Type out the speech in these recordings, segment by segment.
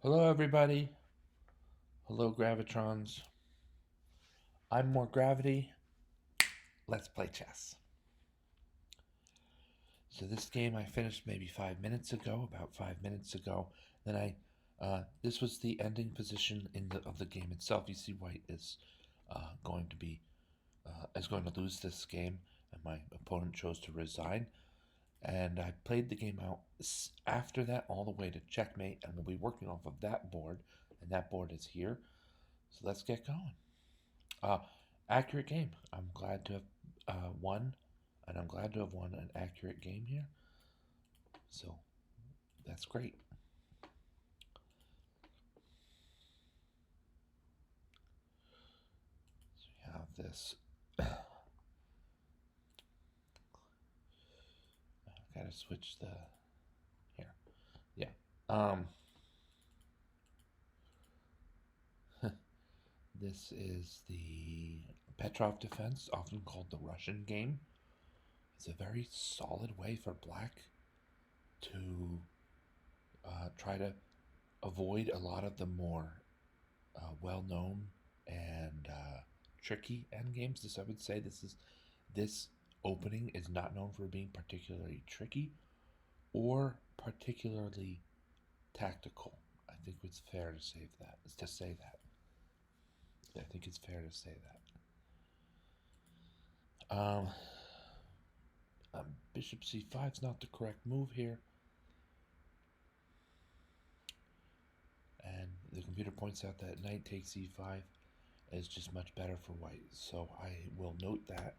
Hello, everybody. Hello, Gravitrons. I'm more gravity. Let's play chess. So this game I finished maybe 5 minutes ago, about 5 minutes ago. Then this was the ending position of the game itself. You see, White is going to be is going to lose this game, and my opponent chose to resign. And I played the game out after that all the way to checkmate, and we'll be working off of that board, and that board is here. So let's get going. Uh, Accurate game. I'm glad to have won, and I'm glad to have won an accurate game here. So that's great. So we have this. I gotta switch the here. Yeah. Um. This is the Petrov defense, often called the Russian game. It's a very solid way for Black to try to avoid a lot of the more well-known and tricky endgames. I would say this opening is not known for being particularly tricky or particularly tactical. I think it's fair to say that. I think it's fair to say that. Bishop c5 is not the correct move here, and the computer points out that knight takes e5 is just much better for White. So I will note that.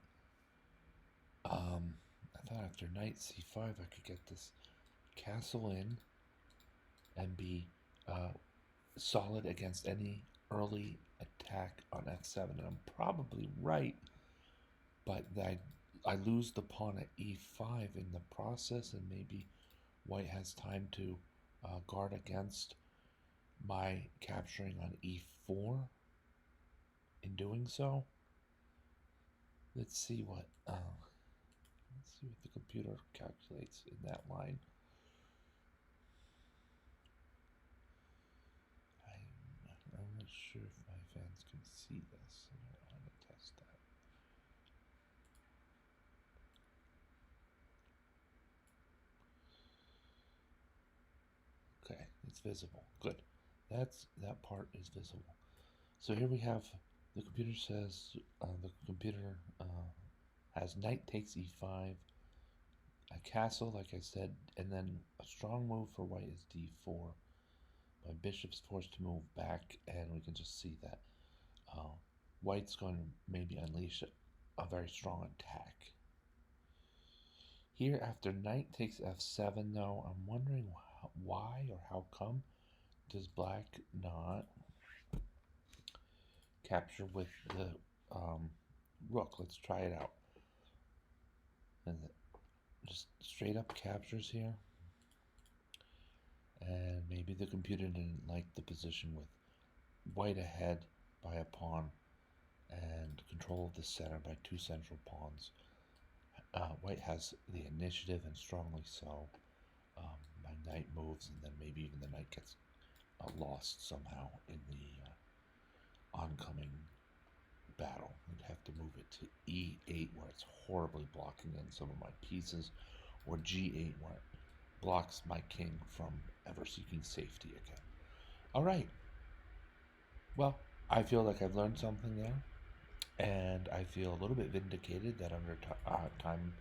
I thought after knight c5 I could get this castle in and be solid against any early attack on f7. And I'm probably right, but I lose the pawn at e5 in the process, and maybe White has time to guard against my capturing on e4 in doing so. Let's see what the computer calculates in that line. I'm not sure if my fans can see this. I want to test that. Okay, it's visible. Good. That part is visible. So here we have the computer says has knight takes e5, a castle, like I said, and then a strong move for White is d4. My bishop's forced to move back, and we can just see that White's going to maybe unleash a very strong attack. Here, after knight takes f7, though, I'm wondering why or how come does Black not capture with the rook? Let's try it out. And just straight up captures here. And maybe the computer didn't like the position with White ahead by a pawn and control of the center by two central pawns. White has the initiative, and strongly so. My knight moves, and then maybe even the knight gets lost somehow in the oncoming battle. I'd have to move it to e8, where it's horribly blocking in some of my pieces, or g8, where it blocks my king from ever seeking safety again. All right. Well, I feel like I've learned something there, and I feel a little bit vindicated that under time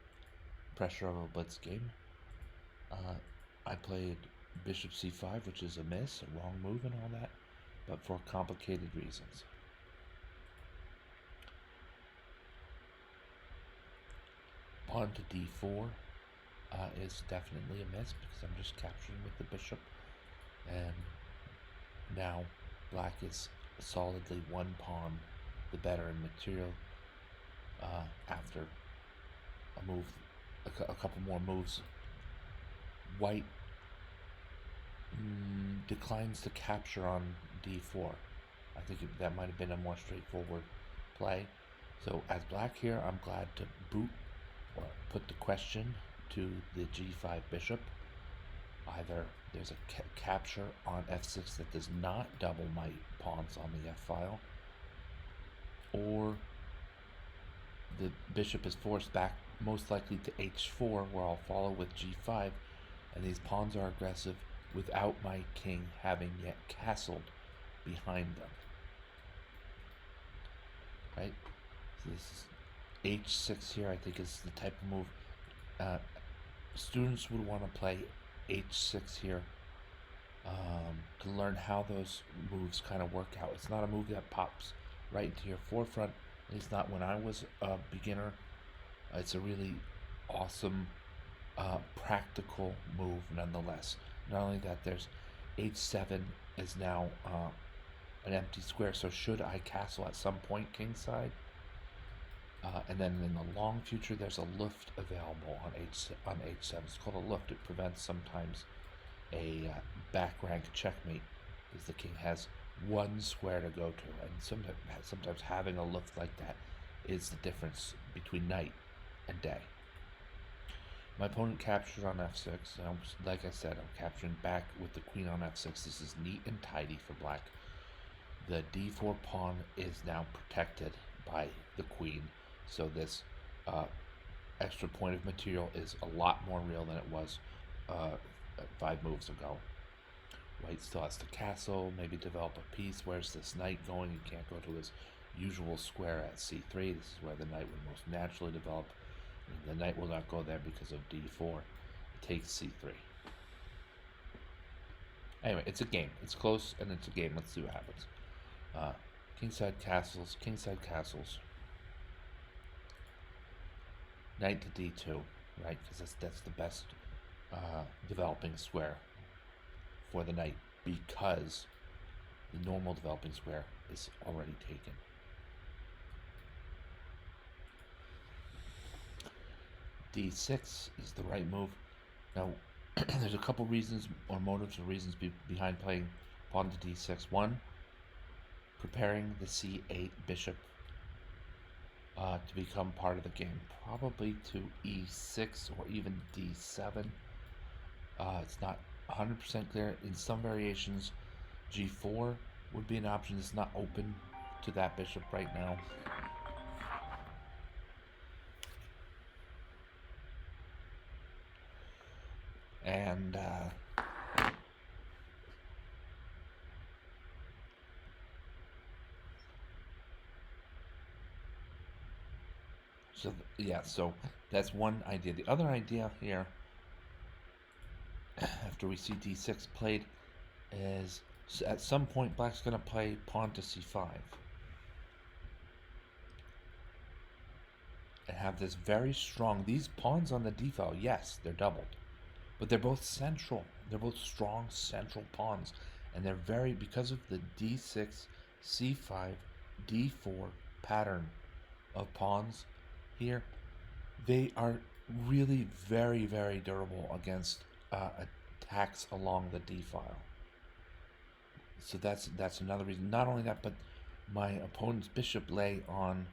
pressure of a blitz game, I played bishop c5, which is a miss, a wrong move, and all that, but for complicated reasons. Pawn to d4 is definitely a miss because I'm just capturing with the bishop, and now Black is solidly one pawn the better in material after a couple more moves. White declines to capture on d4. I think that might have been a more straightforward play. So as Black here, I'm glad to put the question to the g5 bishop, either There's a capture on f6 that does not double my pawns on the f-file. Or the bishop is forced back most likely to h4, where I'll follow with g5, and these pawns are aggressive without my king having yet castled behind them. Right? So this is h6 here, I think, is the type of move. Students would want to play h6 here to learn how those moves kind of work out. It's not a move that pops right into your forefront. At least not when I was a beginner. It's a really awesome, practical move nonetheless. Not only that, there's h7 is now an empty square, so should I castle at some point kingside, and then in the long future there's a luft available on h7. It's called a luft. It prevents sometimes a back rank checkmate, because the king has one square to go to, and sometimes having a luft like that is the difference between night and day. My opponent captured on f6, and like I said, I'm capturing back with the queen on f6. This is neat and tidy for black. The d4 pawn is now protected by the queen, so this extra point of material is a lot more real than it was 5 moves ago. White still has to castle, maybe develop a piece. Where's this knight going? He can't go to his usual square at c3. This is where the knight would most naturally develop. And the knight will not go there because of d4. It takes c3. Anyway, it's a game. It's close, and it's a game. Let's see what happens. Kingside castles, kingside castles. Knight to d2, right? Because that's the best developing square for the knight, because the normal developing square is already taken. d6 is the right move. Now, there's a couple reasons or motives or reasons behind playing pawn to d6. One, preparing the c8 bishop to become part of the game, probably to e6 or even d7. It's not 100% clear. In some variations, g4 would be an option. It's not open to that bishop right now. And so that's one idea. The other idea here, after we see d6 played, is at some point black's going to play pawn to c5 and have this very strong, these pawns on the d file, yes, they're doubled, but they're both central. They're both strong central pawns, and they're very, because of the d6, c5, d4 pattern of pawns here, they are really very, very durable against attacks along the d file. So that's another reason. Not only that, but my opponent's bishop lay on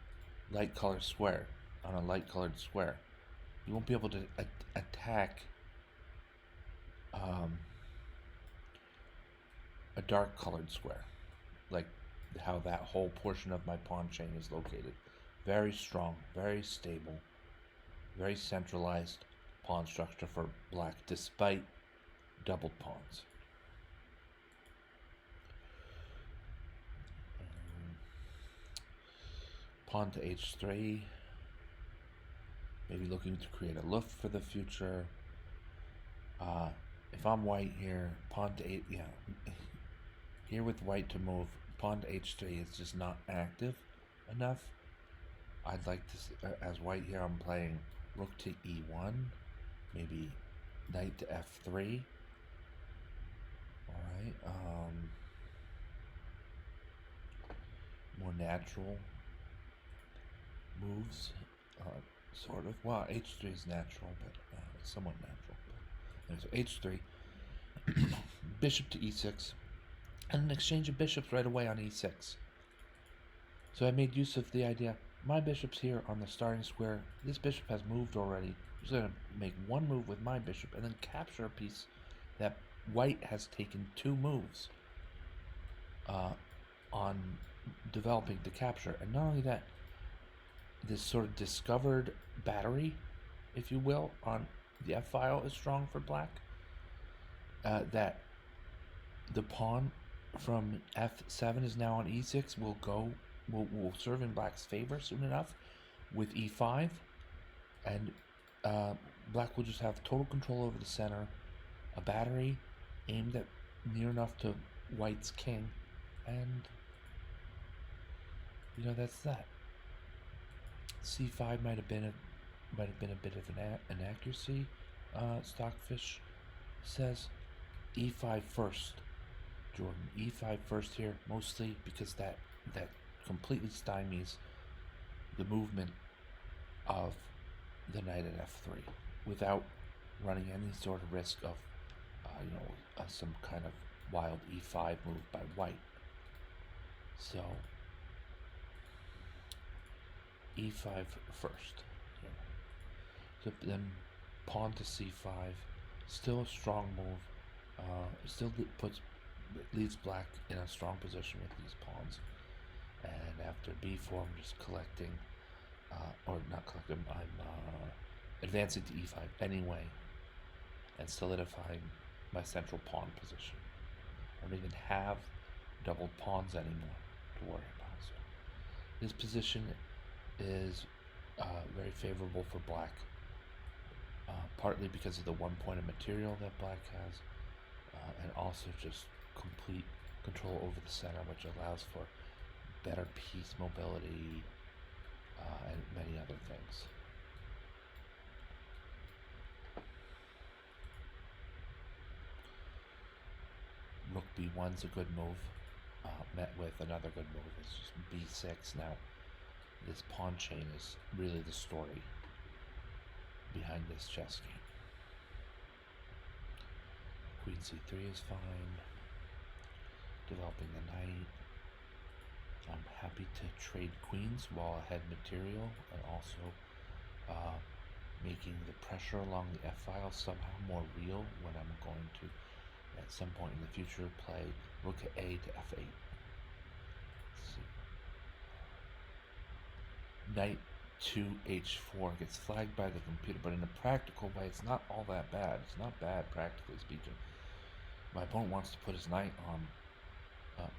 light colored square, on a light colored square. You won't be able to attack a dark colored square, like how that whole portion of my pawn chain is located. Very strong, very stable, very centralized pawn structure for black, despite doubled pawns. Pawn to h3, maybe looking to create a luft for the future. If I'm white here, pawn to 8, here with white to move, pawn to h3 is just not active enough. I'd like to, as white here, I'm playing rook to e1, maybe knight to f3. Alright, more natural moves, sort of. Well, h3 is natural, but somewhat natural. So h3, bishop to e6, and an exchange of bishops right away on e6. So I made use of the idea, my bishop's here on the starting square. This bishop has moved already. I'm just going to make one move with my bishop and then capture a piece that white has taken 2 moves on developing to capture. And not only that, this sort of discovered battery, if you will, on the F file is strong for black. That the pawn from F7 is now on E6 will serve in black's favor soon enough with E5, and black will just have total control over the center, a battery aimed at near enough to white's king, and that's that. C5 might have been a bit of an inaccuracy. Stockfish says E5 first, Jordan. E5 first here, mostly because that completely stymies the movement of the knight at F3 without running any sort of risk of some kind of wild E5 move by white. So E5 first. So then pawn to C5, still a strong move. Still leaves black in a strong position with these pawns. And after B4, I'm just collecting, or not collecting. I'm advancing to E5 anyway, and solidifying my central pawn position. I don't even have doubled pawns anymore to worry about. So this position is very favorable for black, partly because of the 1 point of material that black has, and also just complete control over the center, which allows for better piece mobility and many other things. Rook B1's a good move, met with another good move. It's just B6 now. This pawn chain is really the story behind this chess game. Queen C3 is fine. Developing the knight. I'm happy to trade queens while ahead material, and also making the pressure along the F file somehow more real when I'm going to, at some point in the future, play rook to A to F8. Let's see. Knight to H4 gets flagged by the computer, but in a practical way, it's not all that bad. It's not bad, practically speaking. My opponent wants to put his knight on.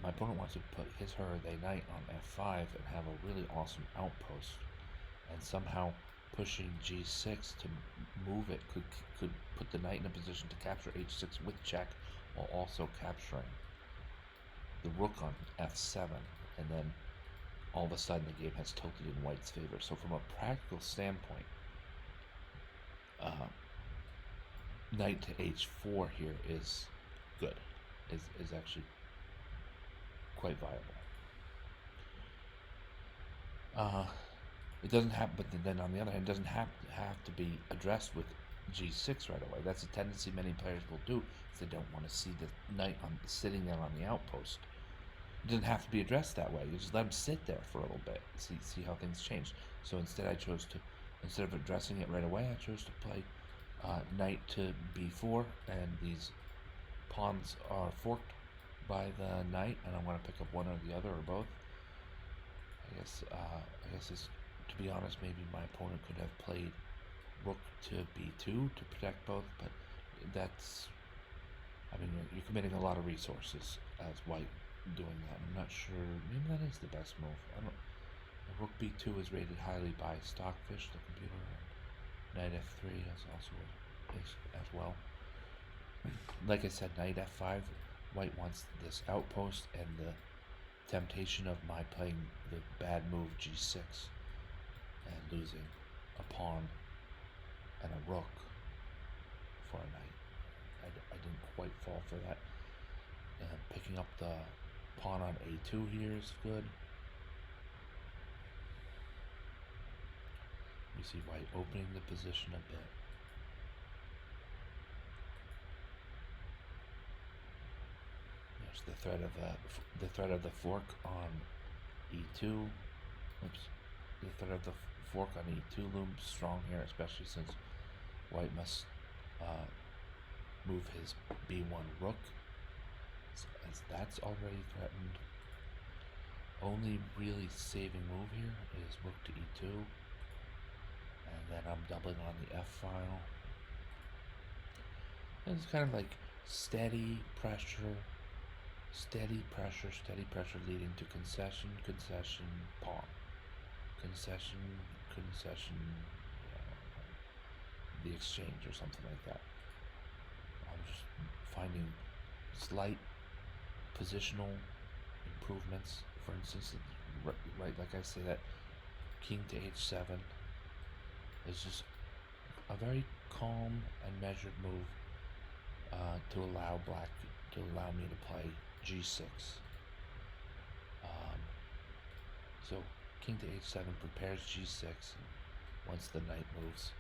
My opponent wants to put his, her, or they knight on F5 and have a really awesome outpost, and somehow pushing G6 to move it could put the knight in a position to capture H6 with check, while also capturing the rook on F7, and then all of a sudden the game has tilted in white's favor. So from a practical standpoint, knight to H4 here is good, is actually quite viable. It doesn't have, but then on the other hand, it doesn't have to be addressed with G6 right away. That's a tendency many players will do if they don't want to see the knight sitting there on the outpost. It doesn't have to be addressed that way. You just let him sit there for a little bit, see how things change. So instead, instead of addressing it right away, I chose to play knight to B4, and these pawns are forked by the knight, and I'm going to pick up one or the other or both. I guess it's, to be honest, maybe my opponent could have played rook to B2 to protect both, but you're committing a lot of resources as white doing that. I'm not sure. Maybe that is the best move. Rook B2 is rated highly by Stockfish, the computer, and knight F3 is also as well. Like I said, knight F5. White wants this outpost and the temptation of my playing the bad move G6 and losing a pawn and a rook for a knight. I didn't quite fall for that. Picking up the pawn on A2 here is good. You see white opening the position a bit. There's the threat of the fork on E2. Oops. The threat of the fork on E2 looms strong here, especially since white must move his b1 rook, as that's already threatened. Only really saving move here is rook to e2, and then I'm doubling on the f file. And it's kind of like steady pressure, steady pressure leading to concession, concession, pawn, concession, concession, the exchange or something like that. I'm just finding slight positional improvements. For instance, right, like I say, that king to h7 is just a very calm and measured move to allow me to play g6. So king to h7 prepares g6, and once the knight moves,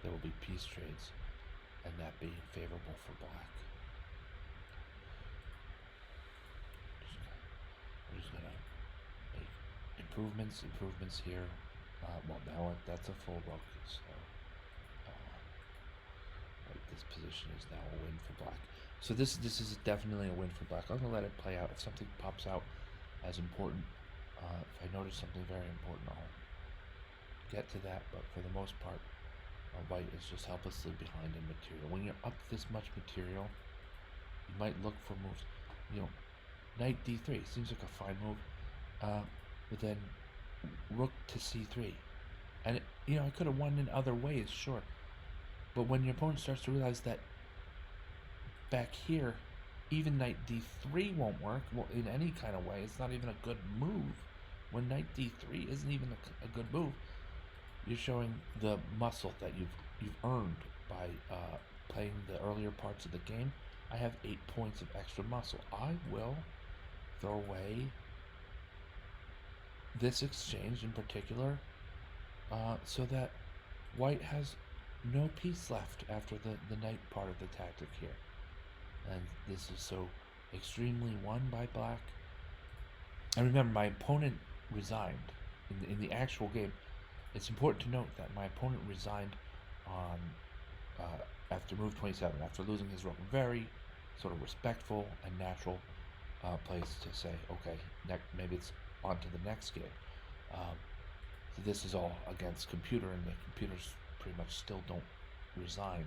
there will be peace trades, and that being favorable for black. We're just gonna make improvements here. Well, now that's a full rook, so right, this position is now a win for black. So this is definitely a win for black. I'm gonna let it play out. If something pops out as important, if I notice something very important, I'll get to that. But for the most part, white is just helplessly behind in material. When you're up this much material, you might look for moves. Knight d3 seems like a fine move, but then rook to c3, and I could have won in other ways, sure. But when your opponent starts to realize that back here, even knight d3 won't work, well, in any kind of way, it's not even a good move. When knight d3 isn't even a good move, you're showing the muscle that you've earned by playing the earlier parts of the game. I have 8 points of extra muscle. I will throw away this exchange in particular, so that white has no piece left after the knight part of the tactic here. And this is so extremely won by black. And remember, my opponent resigned in the actual game. It's important to note that my opponent resigned on after move 27, after losing his rook. Very sort of respectful and natural place to say, okay, maybe it's on to the next game. So this is all against computer, and the computers pretty much still don't resign.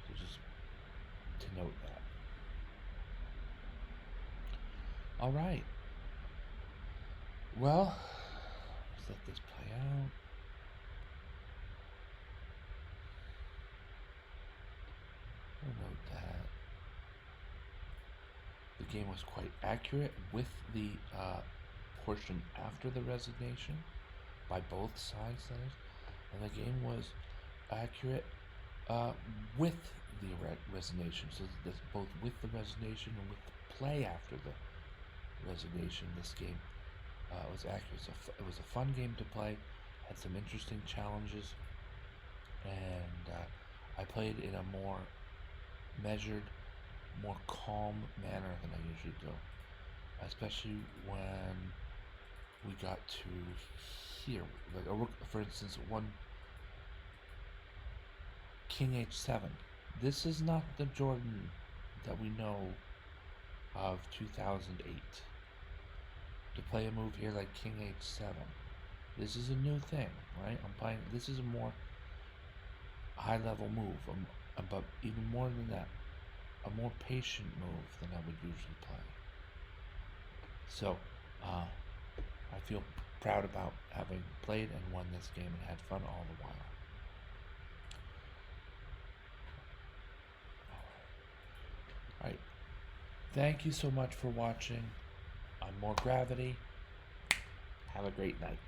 So just to note that. All right. Well, let's let this play out. We'll note that the game was quite accurate with the portion after the resignation by both sides, that is, and the game was accurate with the resignation. So this, both with the resignation and with the play after the resignation, this game was accurate. It was a fun game to play. Had some interesting challenges, and I played in a more measured, more calm manner than I usually do, especially when we got to here. Like a rook, for instance, one king h7. This is not the Jordan that we know of 2008. To play a move here like king h7, this is a new thing, right? I'm playing. This is a more high-level move, but even more than that, a more patient move than I would usually play. So, I feel proud about having played and won this game and had fun all the while. Alright. Thank you so much for watching on More Gravity. Have a great night.